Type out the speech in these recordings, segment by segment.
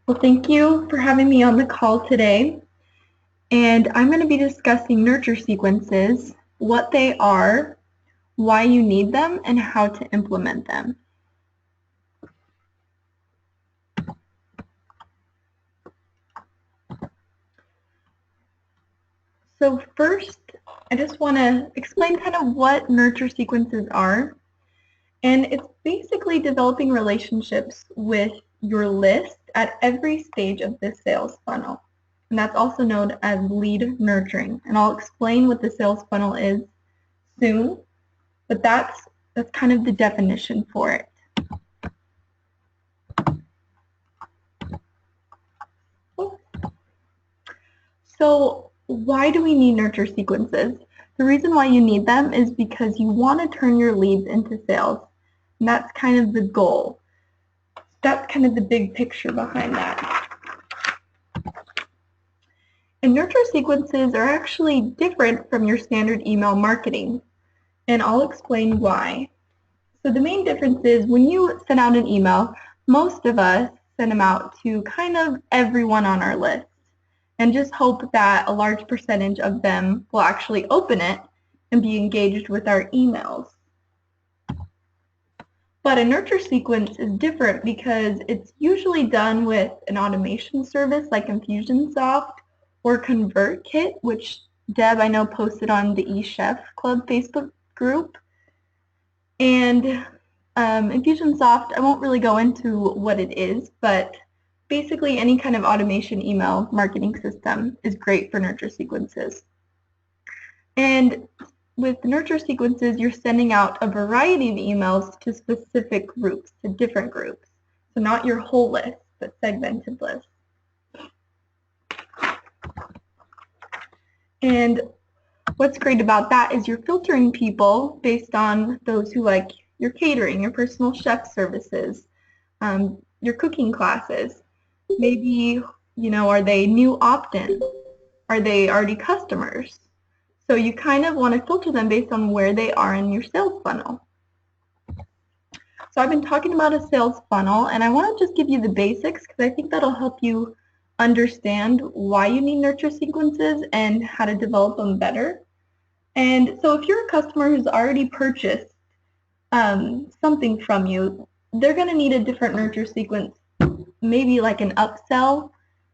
Well, thank you for having me on the call today. And I'm going to be discussing nurture sequences, what they are, why you need them, and how to implement them. So first, I just want to explain kind of what nurture sequences are. And it's basically developing relationships with your list at every stage of the sales funnel. And that's also known as lead nurturing. And I'll explain what the sales funnel is soon, but that's kind of the definition for it. So why do we need nurture sequences? The reason why you need them is because you want to turn your leads into sales. And that's kind of the goal. That's kind of the big picture behind that. And nurture sequences are actually different from your standard email marketing. And I'll explain why. So the main difference is when you send out an email, most of us send them out to kind of everyone on our list and just hope that a large percentage of them will actually open it and be engaged with our emails. But a nurture sequence is different because it's usually done with an automation service like Infusionsoft or ConvertKit, which Deb, I know, posted on the eChef Club Facebook group. And Infusionsoft, I won't really go into what it is, but basically any kind of automation email marketing system is great for nurture sequences. And with nurture sequences, you're sending out a variety of emails to specific groups, to different groups. So not your whole list, but segmented lists. And what's great about that is you're filtering people based on those who like your catering, your personal chef services, your cooking classes. Maybe, are they new opt-ins? Are they already customers? So you kind of want to filter them based on where they are in your sales funnel. So I've been talking about a sales funnel, and I want to just give you the basics because I think that'll help you understand why you need nurture sequences and how to develop them better. And so if you're a customer who's already purchased something from you, they're going to need a different nurture sequence, maybe like an upsell,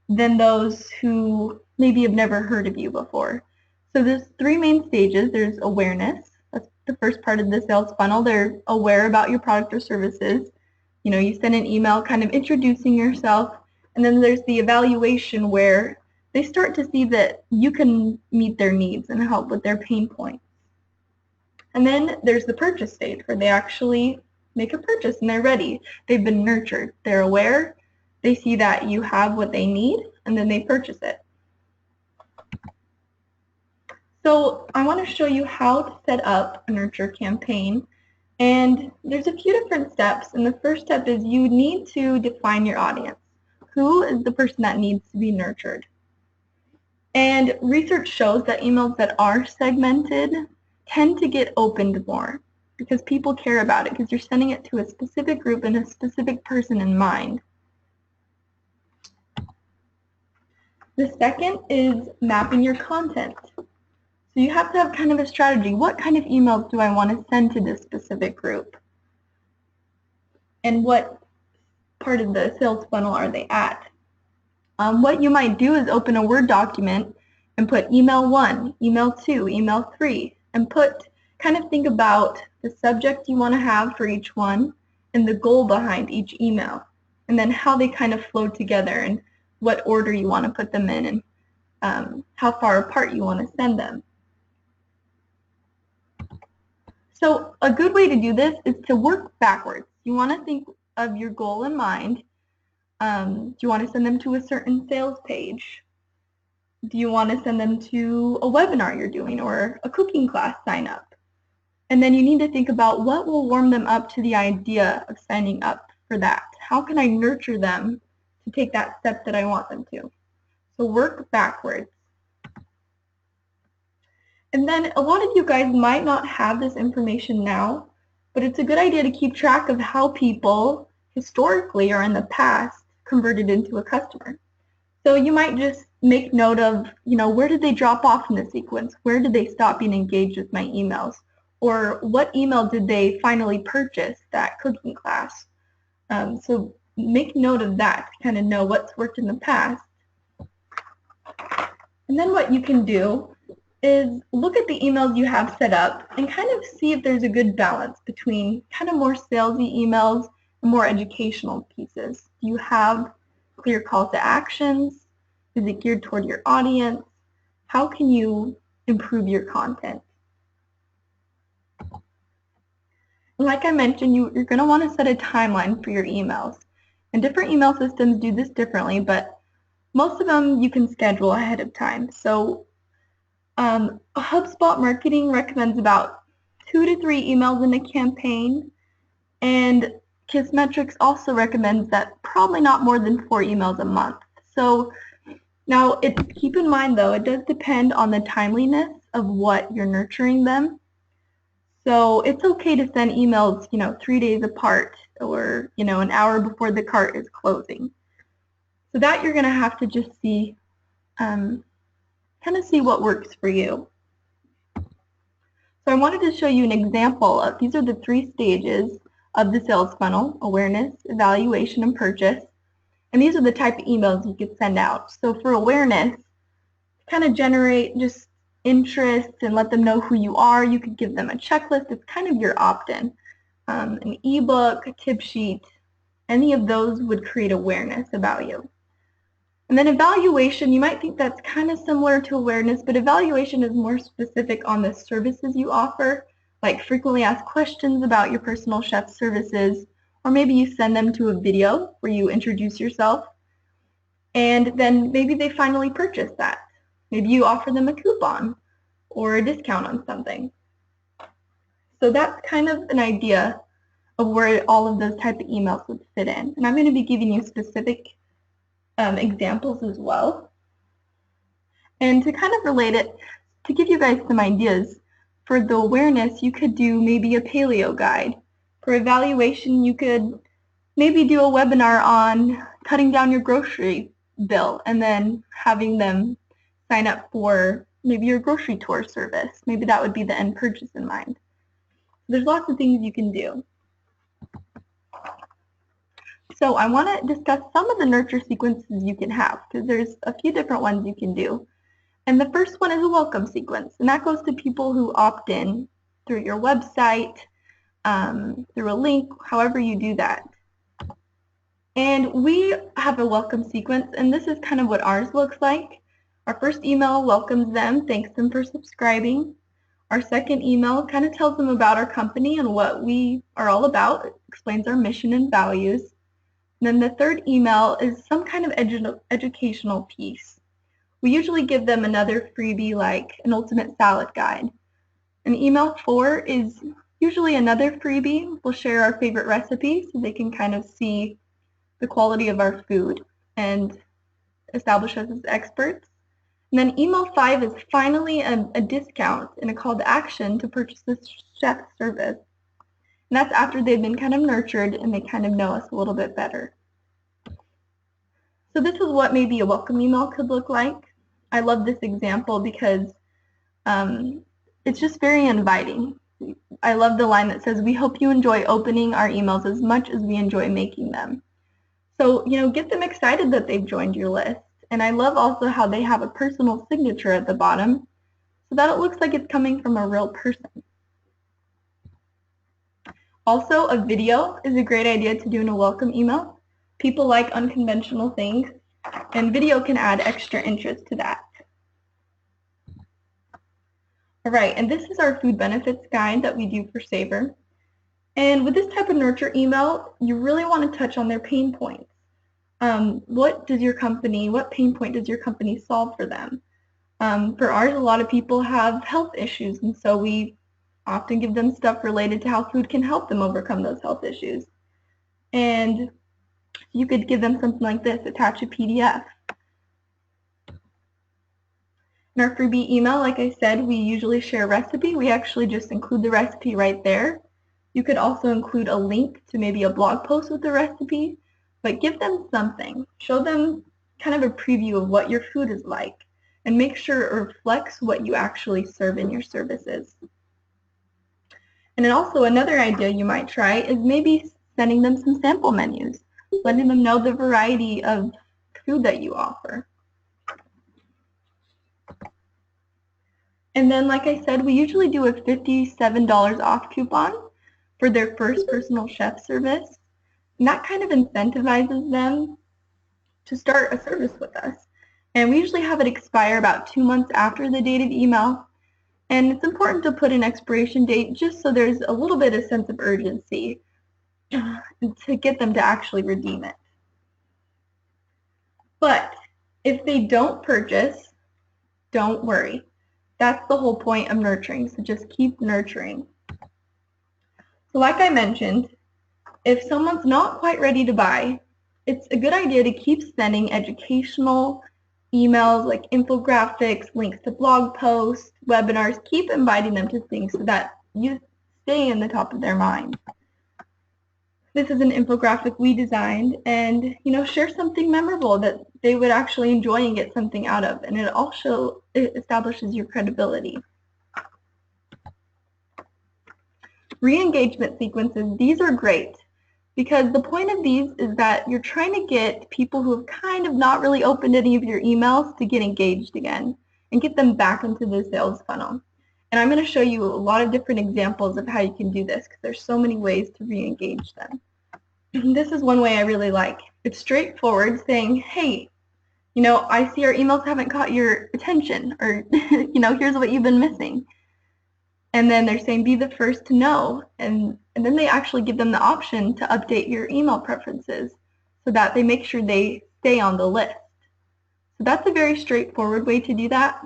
than those who maybe have never heard of you before. So there's three main stages. There's awareness. That's the first part of the sales funnel. They're aware about your product or services. You send an email kind of introducing yourself, and then there's the evaluation where they start to see that you can meet their needs and help with their pain points. And then there's the purchase stage where they actually make a purchase and they're ready. They've been nurtured. They're aware. They see that you have what they need, and then they purchase it. So I want to show you how to set up a nurture campaign. And there's a few different steps. And the first step is you need to define your audience. Who is the person that needs to be nurtured? And research shows that emails that are segmented tend to get opened more because people care about it because you're sending it to a specific group and a specific person in mind. The second is mapping your content. So you have to have kind of a strategy. What kind of emails do I want to send to this specific group? And what part of the sales funnel are they at? What you might do is open a Word document and put email 1, email 2, email 3, and kind of think about the subject you want to have for each one and the goal behind each email, and then how they kind of flow together and what order you want to put them in and how far apart you want to send them. So a good way to do this is to work backwards. You want to think of your goal in mind. Do you want to send them to a certain sales page? Do you want to send them to a webinar you're doing or a cooking class sign up? And then you need to think about what will warm them up to the idea of signing up for that. How can I nurture them to take that step that I want them to? So work backwards. And then a lot of you guys might not have this information now, but it's a good idea to keep track of how people historically or in the past converted into a customer. So you might just make note of, where did they drop off in the sequence? Where did they stop being engaged with my emails? Or what email did they finally purchase that cooking class? So make note of that to kind of know what's worked in the past. And then what you can do is look at the emails you have set up and kind of see if there's a good balance between kind of more salesy emails and more educational pieces. Do you have clear calls to actions? Is it geared toward your audience? How can you improve your content? Like I mentioned, you're going to want to set a timeline for your emails. And different email systems do this differently, but most of them you can schedule ahead of time. So HubSpot Marketing recommends about 2 to 3 emails in a campaign, and Kissmetrics also recommends that probably not more than 4 emails a month. So now keep in mind though, it does depend on the timeliness of what you're nurturing them. So it's okay to send emails, 3 days apart or, an hour before the cart is closing. So that you're going to have to just see, kind of see what works for you. So I wanted to show you an example of, these are the 3 stages of the sales funnel: awareness, evaluation, and purchase. And these are the type of emails you could send out. So for awareness, kind of generate just interest and let them know who you are. You could give them a checklist. It's kind of your opt-in. An ebook, a tip sheet, any of those would create awareness about you. And then evaluation, you might think that's kind of similar to awareness, but evaluation is more specific on the services you offer, like frequently asked questions about your personal chef services, or maybe you send them to a video where you introduce yourself, and then maybe they finally purchase that. Maybe you offer them a coupon or a discount on something. So that's kind of an idea of where all of those type of emails would fit in. And I'm going to be giving you specific examples as well. And to kind of relate it, to give you guys some ideas, for the awareness, you could do maybe a paleo guide. For evaluation, you could maybe do a webinar on cutting down your grocery bill and then having them sign up for maybe your grocery tour service. Maybe that would be the end purchase in mind. There's lots of things you can do. So I want to discuss some of the nurture sequences you can have, because there's a few different ones you can do. And the first one is a welcome sequence, and that goes to people who opt in through your website, through a link, however you do that. And we have a welcome sequence, and this is kind of what ours looks like. Our first email welcomes them, thanks them for subscribing. Our second email kind of tells them about our company and what we are all about. It explains our mission and values. And then the third email is some kind of educational piece. We usually give them another freebie like an ultimate salad guide. And email 4 is usually another freebie. We'll share our favorite recipe so they can kind of see the quality of our food and establish us as experts. And then email 5 is finally a discount and a call to action to purchase this chef service. And that's after they've been kind of nurtured and they kind of know us a little bit better. So this is what maybe a welcome email could look like. I love this example because it's just very inviting. I love the line that says, "We hope you enjoy opening our emails as much as we enjoy making them." So, get them excited that they've joined your list. And I love also how they have a personal signature at the bottom so that it looks like it's coming from a real person. Also, a video is a great idea to do in a welcome email. People like unconventional things, and video can add extra interest to that. All right, and this is our food benefits guide that we do for Savor. And with this type of nurture email, you really want to touch on their pain points. What pain point does your company solve for them? For ours, a lot of people have health issues, and so we often give them stuff related to how food can help them overcome those health issues. And you could give them something like this, attach a PDF. In our freebie email, like I said, we usually share a recipe. We actually just include the recipe right there. You could also include a link to maybe a blog post with the recipe. but give them something. Show them kind of a preview of what your food is like, and make sure it reflects what you actually serve in your services. And then also another idea you might try is maybe sending them some sample menus, letting them know the variety of food that you offer. And then, like I said, we usually do a $57 off coupon for their first personal chef service. And that kind of incentivizes them to start a service with us. And we usually have it expire about 2 months after the date of email. And it's important to put an expiration date just so there's a little bit of sense of urgency to get them to actually redeem it. But if they don't purchase, don't worry. That's the whole point of nurturing, so just keep nurturing. So like I mentioned, if someone's not quite ready to buy, it's a good idea to keep sending educational emails like infographics, links to blog posts, webinars. Keep inviting them to things so that you stay in the top of their mind. This is an infographic we designed, and share something memorable that they would actually enjoy and get something out of, and it also establishes your credibility. Re-engagement sequences, these are great because the point of these is that you're trying to get people who have kind of not really opened any of your emails to get engaged again and get them back into the sales funnel. And I'm going to show you a lot of different examples of how you can do this because there's so many ways to re-engage them. This is one way I really like. It's straightforward, saying, hey, I see our emails haven't caught your attention, or, here's what you've been missing. And then they're saying, be the first to know. And then they actually give them the option to update your email preferences so that they make sure they stay on the list. So that's a very straightforward way to do that.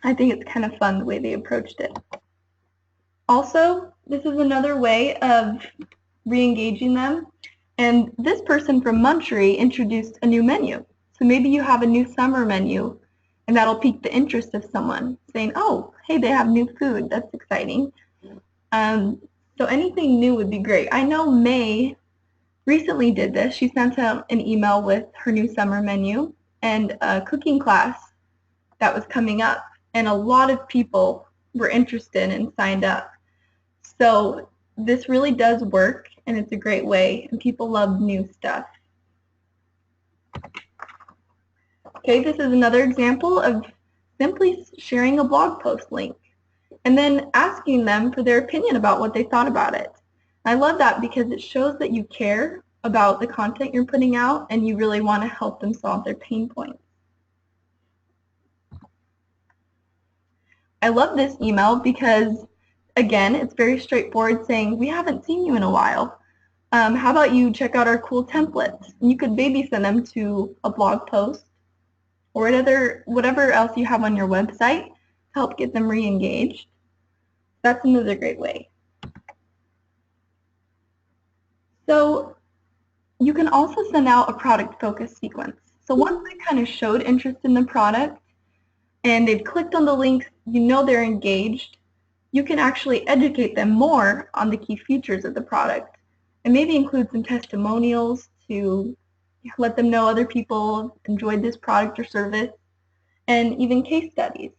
I think it's kind of fun the way they approached it. Also, this is another way of re-engaging them. And this person from Munchery introduced a new menu. So maybe you have a new summer menu, and that'll pique the interest of someone, saying, oh, hey, they have new food. That's exciting. So anything new would be great. I know May recently did this. She sent out an email with her new summer menu and a cooking class that was coming up, and a lot of people were interested and signed up. So this really does work, and it's a great way, and people love new stuff. Okay, this is another example of simply sharing a blog post link and then asking them for their opinion about what they thought about it. I love that because it shows that you care about the content you're putting out and you really want to help them solve their pain points. I love this email because, again, it's very straightforward, saying, we haven't seen you in a while. How about you check out our cool templates? And you could maybe send them to a blog post or whatever else you have on your website to help get them re-engaged. That's another great way. So you can also send out a product focus sequence. So once they kind of showed interest in the product and they've clicked on the links, they're engaged, you can actually educate them more on the key features of the product and maybe include some testimonials to let them know other people enjoyed this product or service, and even case studies.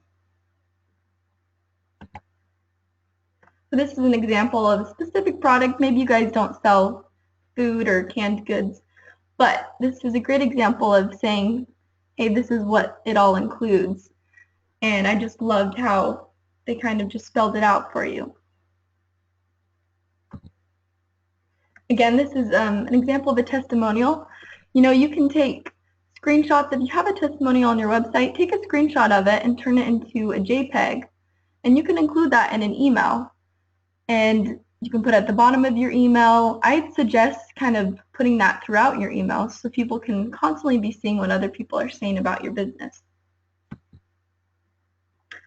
So this is an example of a specific product. Maybe you guys don't sell food or canned goods, but this is a great example of saying, hey, this is what it all includes. And I just loved how they kind of just spelled it out for you. Again, this is an example of a testimonial. You can take screenshots. If you have a testimonial on your website, take a screenshot of it and turn it into a JPEG. And you can include that in an email. And you can put it at the bottom of your email. I'd suggest kind of putting that throughout your emails so people can constantly be seeing what other people are saying about your business.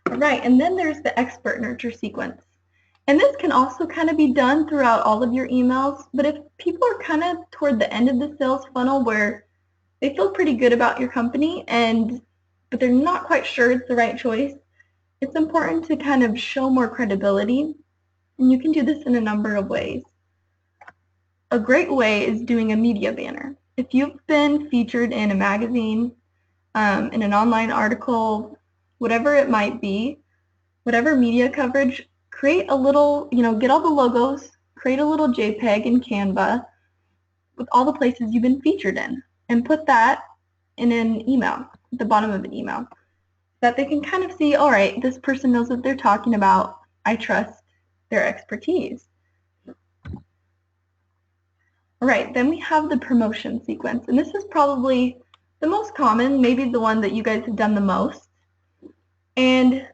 All right, and then there's the expert nurture sequence. And this can also kind of be done throughout all of your emails, but if people are kind of toward the end of the sales funnel where they feel pretty good about your company but they're not quite sure it's the right choice, it's important to kind of show more credibility, and you can do this in a number of ways. A great way is doing a media banner. If you've been featured in a magazine, in an online article, whatever it might be, whatever media coverage, create a little, get all the logos, create a little JPEG in Canva with all the places you've been featured in, and put that in an email, at the bottom of an email, that they can kind of see, all right, this person knows what they're talking about. I trust their expertise. All right, then we have the promotion sequence, and this is probably the most common, maybe the one that you guys have done the most. And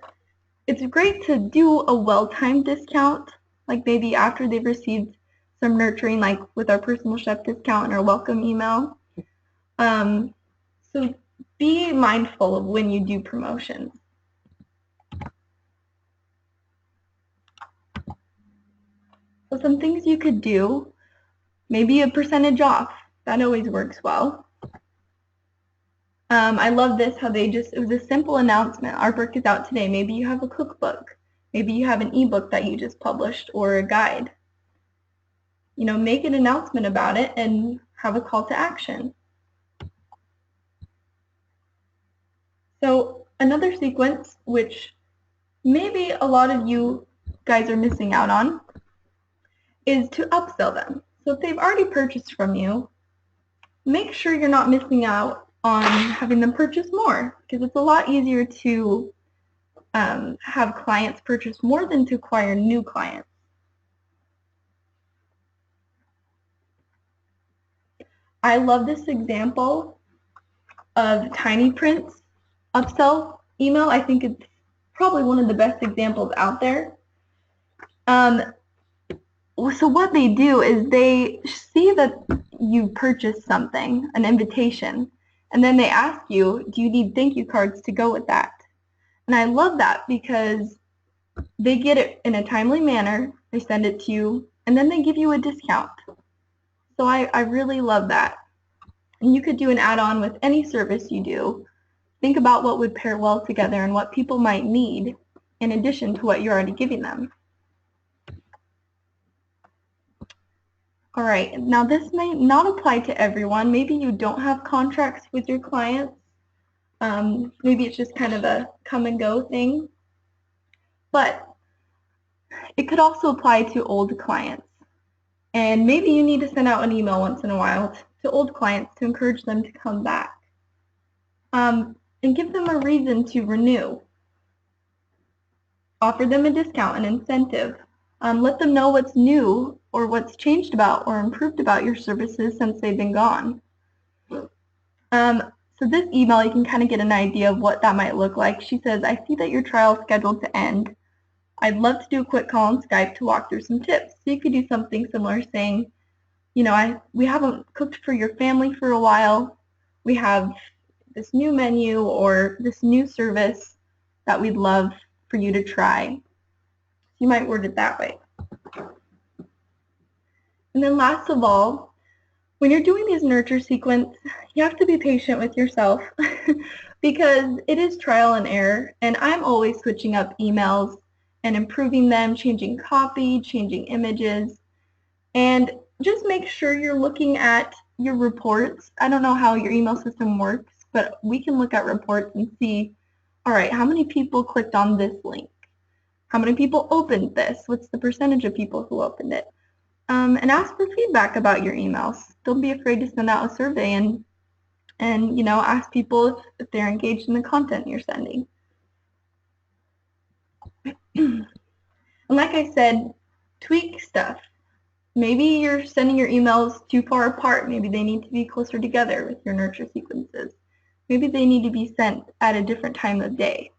it's great to do a well-timed discount, like maybe after they've received some nurturing, like with our personal chef discount and our welcome email. So be mindful of when you do promotions. So some things you could do, maybe a percentage off. That always works well. I love this, how it was a simple announcement. Our book is out today. Maybe you have a cookbook. Maybe you have an ebook that you just published or a guide. Make an announcement about it and have a call to action. So another sequence, which maybe a lot of you guys are missing out on, is to upsell them. So if they've already purchased from you, make sure you're not missing out on having them purchase more, because it's a lot easier to have clients purchase more than to acquire new clients. I love this example of Tiny Prints upsell email. I think it's probably one of the best examples out there. So what they do is they see that you purchased something, an invitation, and then they ask you, do you need thank you cards to go with that? And I love that because they get it in a timely manner, they send it to you, and then they give you a discount. So I really love that. And you could do an add-on with any service you do. Think about what would pair well together and what people might need in addition to what you're already giving them. All right, now this may not apply to everyone. Maybe you don't have contracts with your clients. Maybe it's just kind of a come and go thing. But it could also apply to old clients. And maybe you need to send out an email once in a while to old clients to encourage them to come back. And give them a reason to renew. Offer them a discount, an incentive. Let them know what's new or what's changed about or improved about your services since they've been gone. So this email, you can kind of get an idea of what that might look like. She says, I see that your trial is scheduled to end. I'd love to do a quick call on Skype to walk through some tips. So you could do something similar saying, we haven't cooked for your family for a while. We have this new menu or this new service that we'd love for you to try. You might word it that way. And then last of all, when you're doing these nurture sequence, you have to be patient with yourself because it is trial and error, and I'm always switching up emails and improving them, changing copy, changing images, and just make sure you're looking at your reports. I don't know how your email system works, but we can look at reports and see, all right, how many people clicked on this link? How many people opened this? What's the percentage of people who opened it? And ask for feedback about your emails. Don't be afraid to send out a survey and ask people if they're engaged in the content you're sending. And like I said, tweak stuff. Maybe you're sending your emails too far apart. Maybe they need to be closer together with your nurture sequences. Maybe they need to be sent at a different time of day.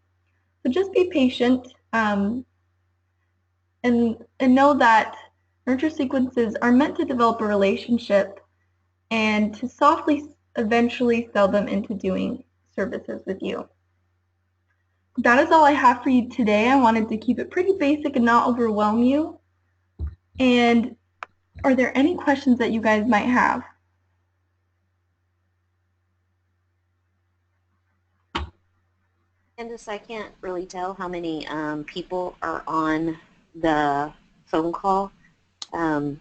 So just be patient and know that nurture sequences are meant to develop a relationship and to softly eventually sell them into doing services with you. That is all I have for you today. I wanted to keep it pretty basic and not overwhelm you. And are there any questions that you guys might have? Candice, I can't really tell how many people are on the phone call. Um,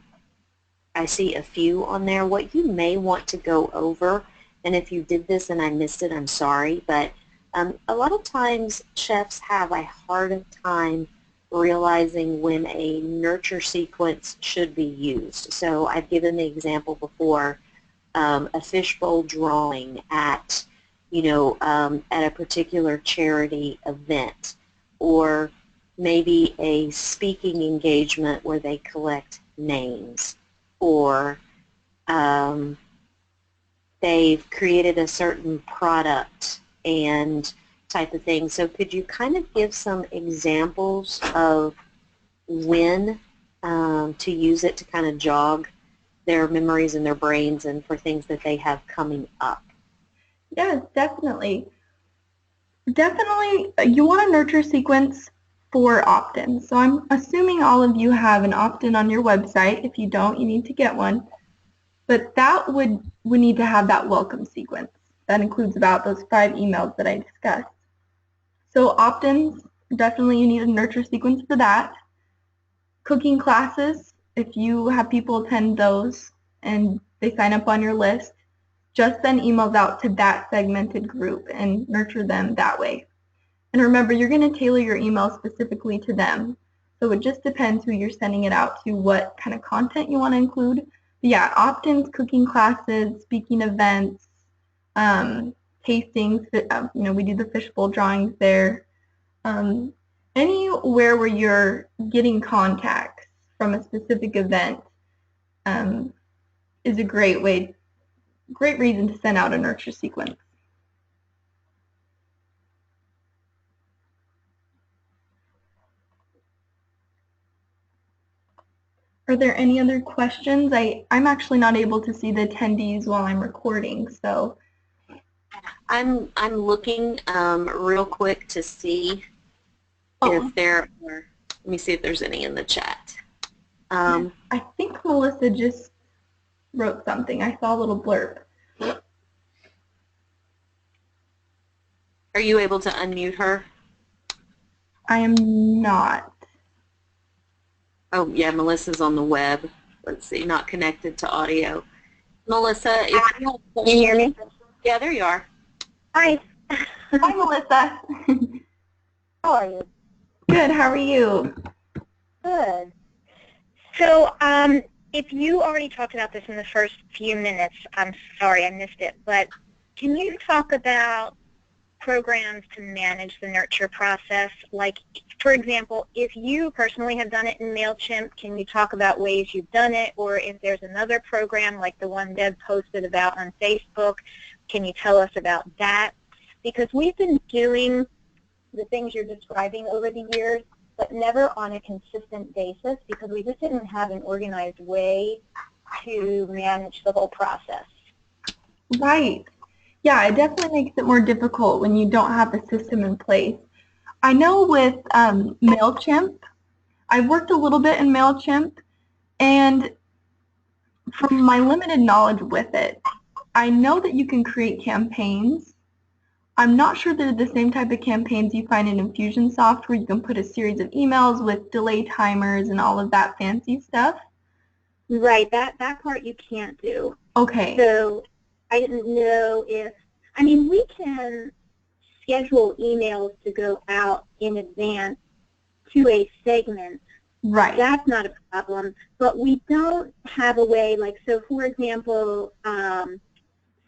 I see a few on there. What you may want to go over, and if you did this and I missed it, I'm sorry, but a lot of times chefs have a hard time realizing when a nurture sequence should be used. So I've given the example before, a fishbowl drawing at, at a particular charity event, or maybe a speaking engagement where they collect names, or um, they've created a certain product and type of thing. So could you kind of give some examples of when to use it to kind of jog their memories and their brains and for things that they have coming up? Yes, definitely. Definitely, you want a nurture sequence for opt-ins. So I'm assuming all of you have an opt-in on your website. If you don't, you need to get one. But that would need to have that welcome sequence. That includes about those 5 emails that I discussed. So opt-ins, definitely you need a nurture sequence for that. Cooking classes, if you have people attend those and they sign up on your list, just send emails out to that segmented group and nurture them that way. And remember, you're going to tailor your email specifically to them. So it just depends who you're sending it out to, what kind of content you want to include. But yeah, opt-ins, cooking classes, speaking events, tastings. We do the fishbowl drawings there. Um, Anywhere where you're getting contacts from a specific event is a great reason to send out a nurture sequence. Are there any other questions? I'm actually not able to see the attendees while I'm recording, so. I'm looking real quick to see if there are, let me see if there's any in the chat. I think Melissa just wrote something. I saw a little blurb. Are you able to unmute her? I am not. Oh, yeah, Melissa's on the web. Let's see, not connected to audio. Melissa, if you have, can you hear me? Yeah, there you are. Hi. Hi, Melissa. How are you? Good. How are you? Good. So, if you already talked about this in the first few minutes, I'm sorry I missed it, but can you talk about programs to manage the nurture process? Like, for example, if you personally have done it in MailChimp, can you talk about ways you've done it? Or if there's another program like the one Deb posted about on Facebook, can you tell us about that? Because we've been doing the things you're describing over the years, but never on a consistent basis because we just didn't have an organized way to manage the whole process. Right. Yeah, it definitely makes it more difficult when you don't have a system in place. I know with MailChimp, I've worked a little bit in MailChimp, and from my limited knowledge with it, I know that you can create campaigns. I'm not sure they're the same type of campaigns you find in Infusionsoft where you can put a series of emails with delay timers and all of that fancy stuff. Right, that part you can't do. Okay. So I didn't know if, we can schedule emails to go out in advance to a segment. Right. That's not a problem, but we don't have a way, like, so for example,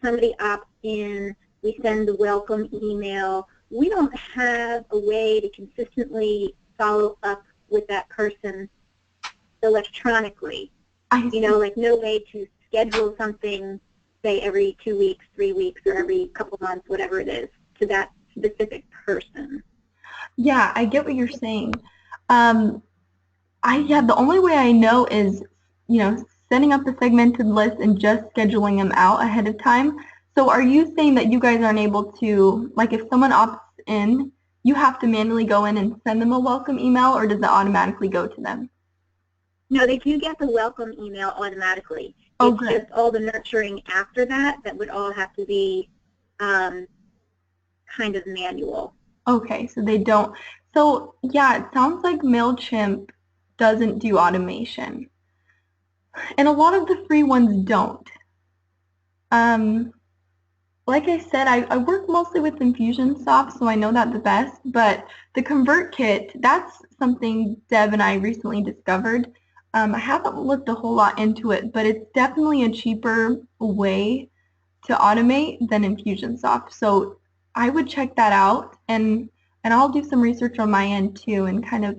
somebody opts in, we send the welcome email. We don't have a way to consistently follow up with that person electronically. Like no way to schedule something, say every 2 weeks, 3 weeks, or every couple months, whatever it is, to that specific person. Yeah, I get what you're saying. The only way I know is, setting up a segmented list and just scheduling them out ahead of time. So are you saying that you guys aren't able to, like if someone opts in, you have to manually go in and send them a welcome email, or does it automatically go to them? No, they do get the welcome email automatically. Oh, it's good. just all the nurturing after that would all have to be kind of manual. Okay, so they don't. So yeah, it sounds like MailChimp doesn't do automation. And a lot of the free ones don't. Like I said, I work mostly with Infusionsoft, so I know that the best, but the Convert Kit, that's something Deb and I recently discovered. I haven't looked a whole lot into it, but it's definitely a cheaper way to automate than Infusionsoft. So I would check that out, and I'll do some research on my end too and kind of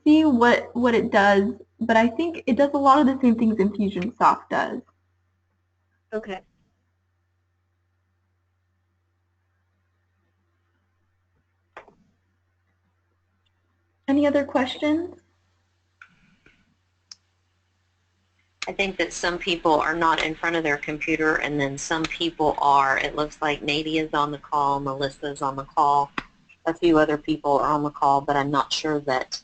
see what it does. But I think it does a lot of the same things Infusionsoft does. Okay. Any other questions? I think that some people are not in front of their computer, and then some people are. It looks like Nadia's on the call, Melissa's on the call, a few other people are on the call, but I'm not sure that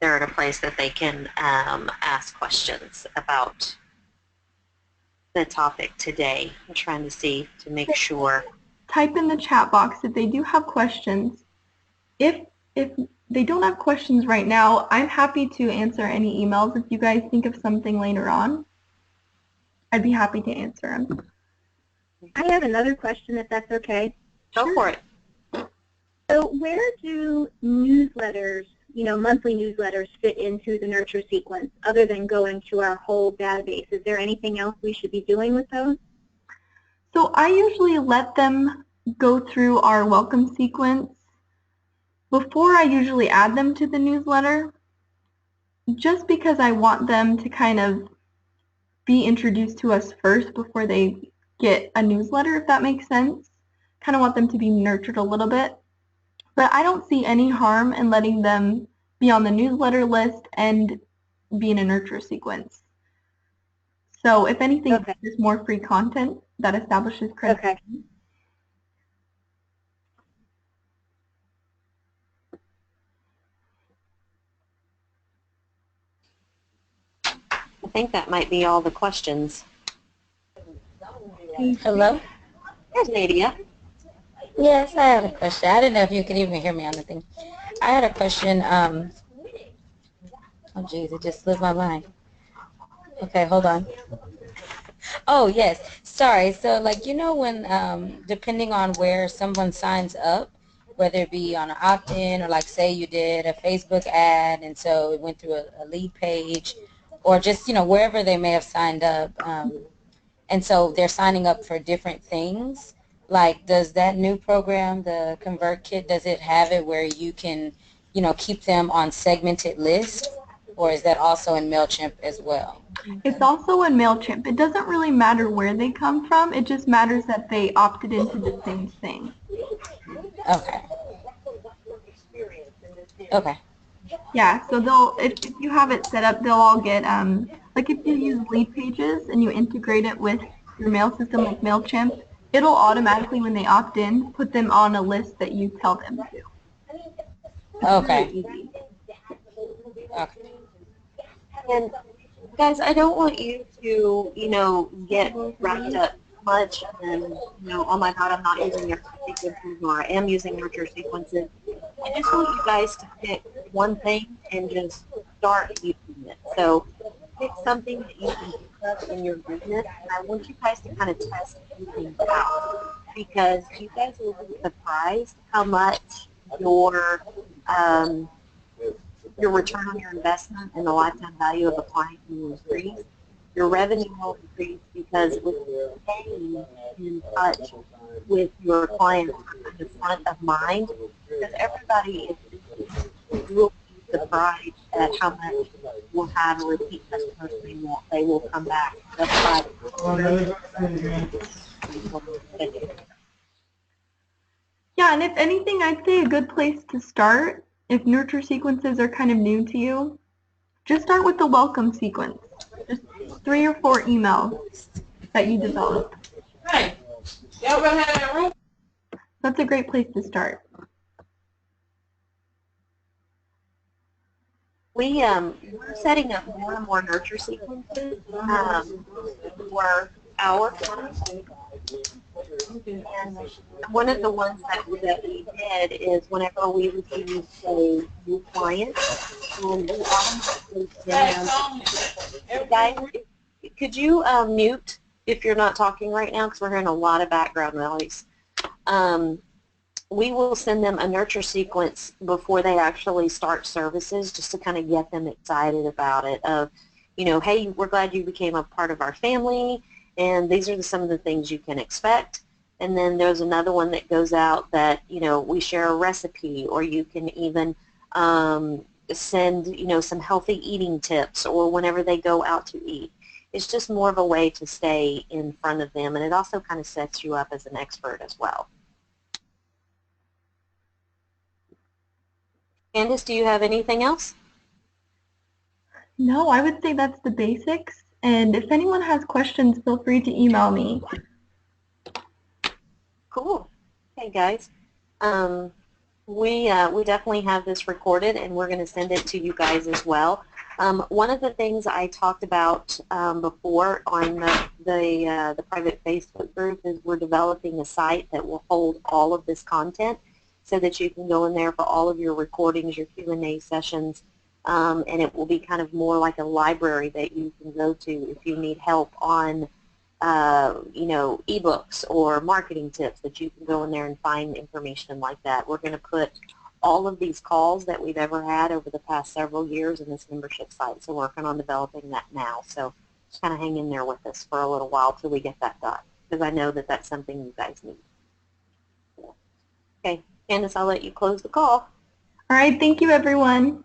they're at a place that they can ask questions about the topic today. I'm trying to see to make sure. Type in the chat box if they do have questions. If they don't have questions right now, I'm happy to answer any emails. If you guys think of something later on, I'd be happy to answer them. I have another question, if that's okay. Go for it. So where do newsletters, monthly newsletters fit into the nurture sequence other than going to our whole database? Is there anything else we should be doing with those? So I usually let them go through our welcome sequence before I usually add them to the newsletter, just because I want them to kind of be introduced to us first before they get a newsletter, if that makes sense. Kind of want them to be nurtured a little bit. But I don't see any harm in letting them be on the newsletter list and be in a nurture sequence. So if anything, Okay. there's more free content that establishes credibility. Okay. I think that might be all the questions. Hello? There's Nadia. Yes, I had a question. I didn't know if you could even hear me on the thing. I had a question. Oh, geez, it just slipped my mind. Okay, hold on. Oh, yes. Sorry. So, when, depending on where someone signs up, whether it be on an opt-in or say you did a Facebook ad and so it went through a lead page or just, wherever they may have signed up. And so they're signing up for different things. Does that new program, the Convert Kit, does it have it where you can, keep them on segmented list, or is that also in MailChimp as well? It's also in MailChimp. It doesn't really matter where they come from. It just matters that they opted into the same thing. Okay. Okay. Yeah, so if you have it set up, they'll all get, if you use lead pages and you integrate it with your mail system like MailChimp, it'll automatically, when they opt in, put them on a list that you tell them to. Okay. Okay. And guys, I don't want you to, get wrapped up much and, oh my God, I'm not using nurture sequences or I am using nurture sequences. I just want you guys to pick one thing and just start using it. So pick something that you can pick up in your business, and I want you guys to kind of test a few things out because you guys will be surprised how much your return on your investment and the lifetime value of a client will increase. Your revenue will increase because with staying in touch with your clients at the front of mind, because everybody will be surprised at how much we'll have repeat customers. They will come back. That's why. Yeah, and if anything, I'd say a good place to start, if nurture sequences are kind of new to you, just start with the welcome sequence. Just 3 or 4 emails that you develop. That's a great place to start. We're setting up more and more nurture sequences for our clients. And one of the ones that we did is whenever we receive a new client, and we automatically send them. Guys, could you mute if you're not talking right now, because we're hearing a lot of background noise. We will send them a nurture sequence before they actually start services, just to kind of get them excited about it, of, you know, hey, we're glad you became a part of our family, and these are some of the things you can expect. And then there's another one that goes out that, you know, we share a recipe, or you can even send, you know, some healthy eating tips, or whenever they go out to eat. It's just more of a way to stay in front of them, and it also kind of sets you up as an expert as well. Candice, do you have anything else? No, I would say that's the basics. And if anyone has questions, feel free to email me. Cool. Okay, guys. We definitely have this recorded, and we're going to send it to you guys as well. One of the things I talked about before on the private Facebook group is we're developing a site that will hold all of this content, so that you can go in there for all of your recordings, your Q&A sessions, and it will be kind of more like a library that you can go to if you need help on you know, ebooks or marketing tips, that you can go in there and find information like that. We're going to put all of these calls that we've ever had over the past several years in this membership site. So we're working on developing that now. So just kind of hang in there with us for a little while till we get that done, because I know that that's something you guys need. Okay, Candice, I'll let you close the call. All right, thank you, everyone.